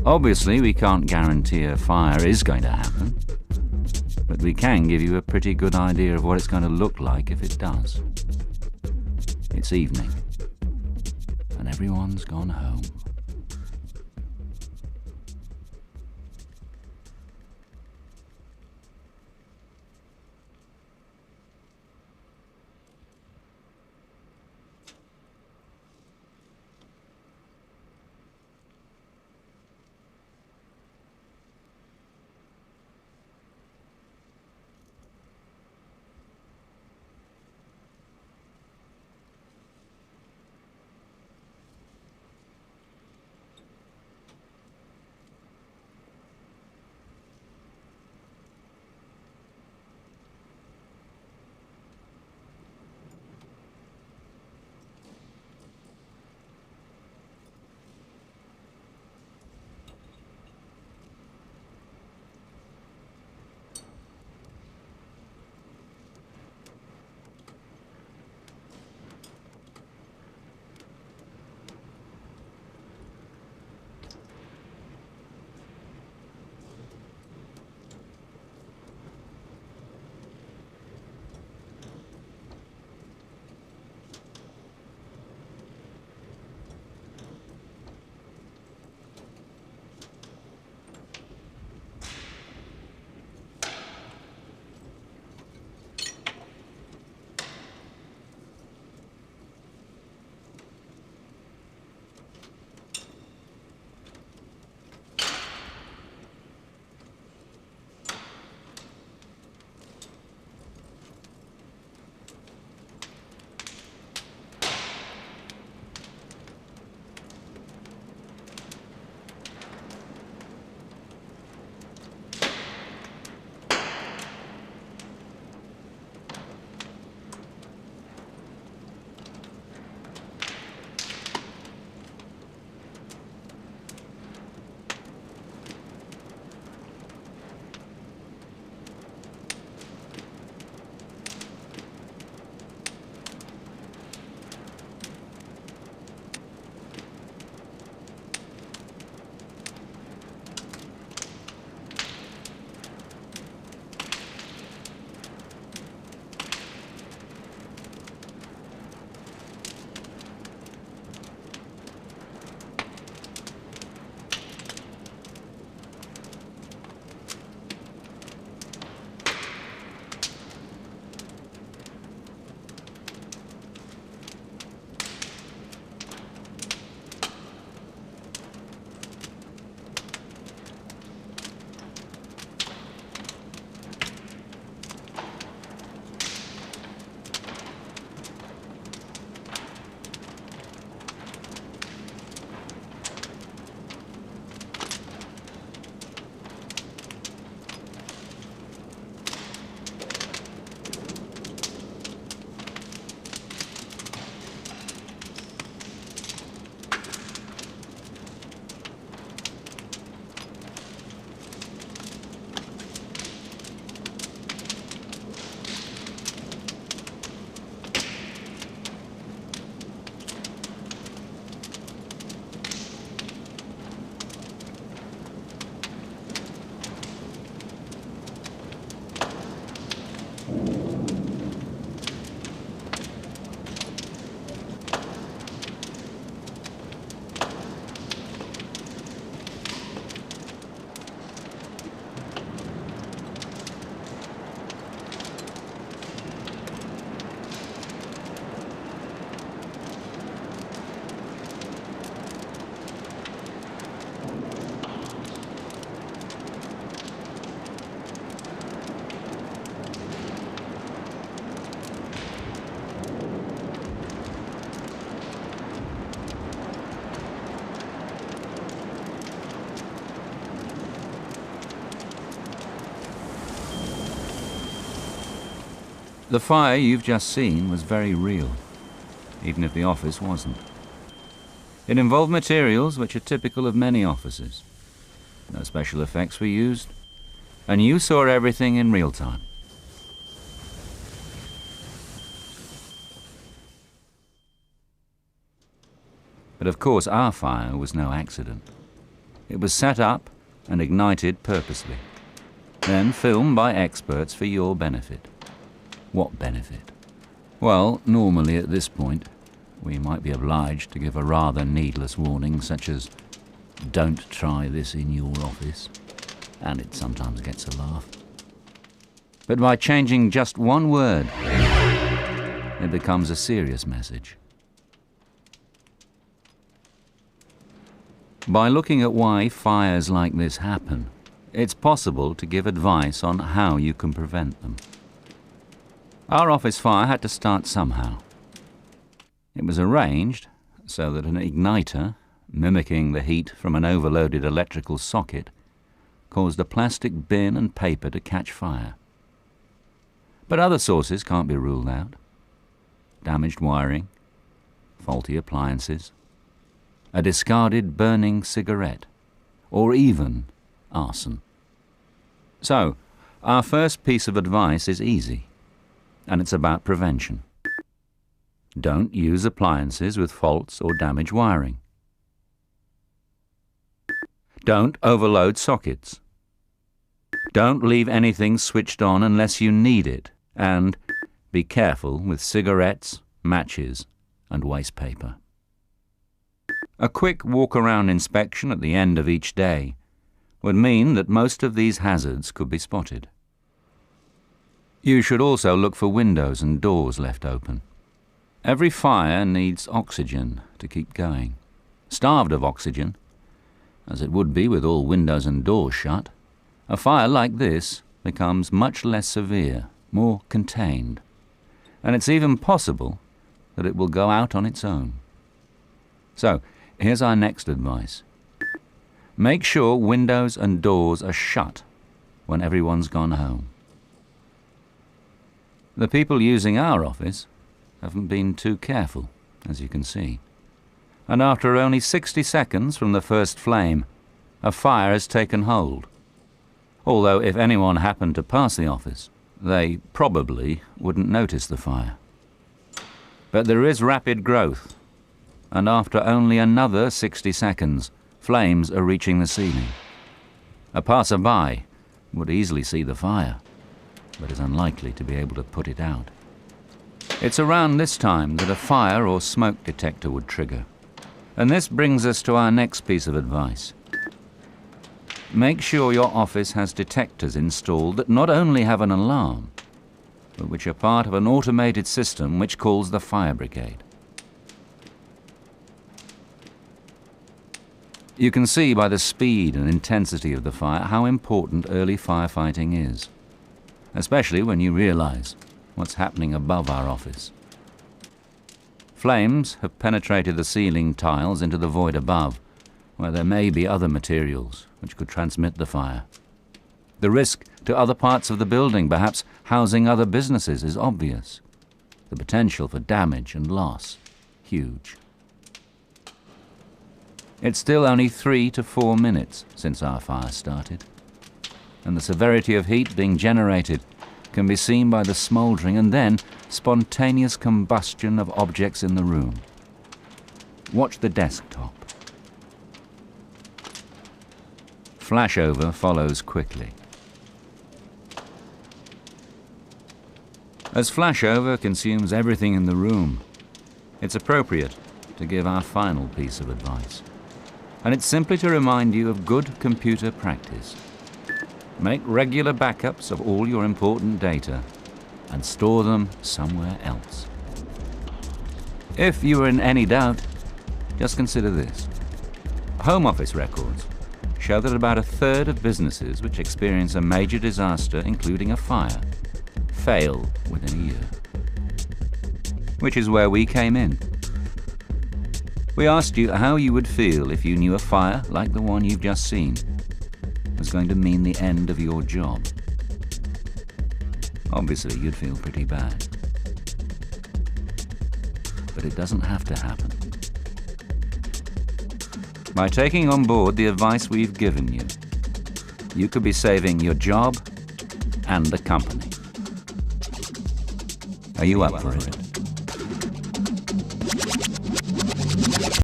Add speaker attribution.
Speaker 1: Obviously, we can't guarantee a fire is going to happen, but we can give you a pretty good idea of what it's going to look like if it does. It's evening, and everyone's gone home. The fire you've just seen was very real, even if the office wasn't. It involved materials which are typical of many offices. No special effects were used, and you saw everything in real time. But of course our fire was no accident. It was set up and ignited purposely, then filmed by experts for your benefit. What benefit? Well, normally at this point, we might be obliged to give a rather needless warning, such as, "Don't try this in your office," and it sometimes gets a laugh. But by changing just one word, it becomes a serious message. By looking at why fires like this happen, it's possible to give advice on how you can prevent them. Our office fire had to start somehow. It was arranged so that an igniter, mimicking the heat from an overloaded electrical socket, caused a plastic bin and paper to catch fire. But other sources can't be ruled out. Damaged wiring, faulty appliances, a discarded burning cigarette, or even arson. So, our first piece of advice is easy, and it's about prevention. Don't use appliances with faults or damaged wiring. Don't overload sockets. Don't leave anything switched on unless you need it, and be careful with cigarettes, matches, and waste paper. A quick walk-around inspection at the end of each day would mean that most of these hazards could be spotted. You should also look for windows and doors left open. Every fire needs oxygen to keep going. Starved of oxygen, as it would be with all windows and doors shut, a fire like this becomes much less severe, more contained, and it's even possible that it will go out on its own. So, here's our next advice. Make sure windows and doors are shut when everyone's gone home. The people using our office haven't been too careful, as you can see. And after only 60 seconds from the first flame, a fire has taken hold. Although if anyone happened to pass the office, they probably wouldn't notice the fire. But there is rapid growth, and after only another 60 seconds, flames are reaching the ceiling. A passerby would easily see the fire, but is unlikely to be able to put it out. It's around this time that a fire or smoke detector would trigger. And this brings us to our next piece of advice. Make sure your office has detectors installed that not only have an alarm, but which are part of an automated system which calls the fire brigade. You can see by the speed and intensity of the fire how important early firefighting is, especially when you realize what's happening above our office. Flames have penetrated the ceiling tiles into the void above, where there may be other materials which could transmit the fire. The risk to other parts of the building, perhaps housing other businesses, is obvious. The potential for damage and loss, huge. It's still only 3 to 4 minutes since our fire started, and the severity of heat being generated can be seen by the smouldering and then spontaneous combustion of objects in the room. Watch the desktop. Flashover follows quickly. As flashover consumes everything in the room, it's appropriate to give our final piece of advice. And it's simply to remind you of good computer practice. Make regular backups of all your important data and store them somewhere else. If you are in any doubt, just consider this. Home office records show that about 1/3 of businesses which experience a major disaster, including a fire, fail within a year. Which is where we came in. We asked you how you would feel if you knew a fire like the one you've just seen was going to mean the end of your job. Obviously, you'd feel pretty bad. But it doesn't have to happen. By taking on board the advice we've given you, you could be saving your job and the company. Are you up for it?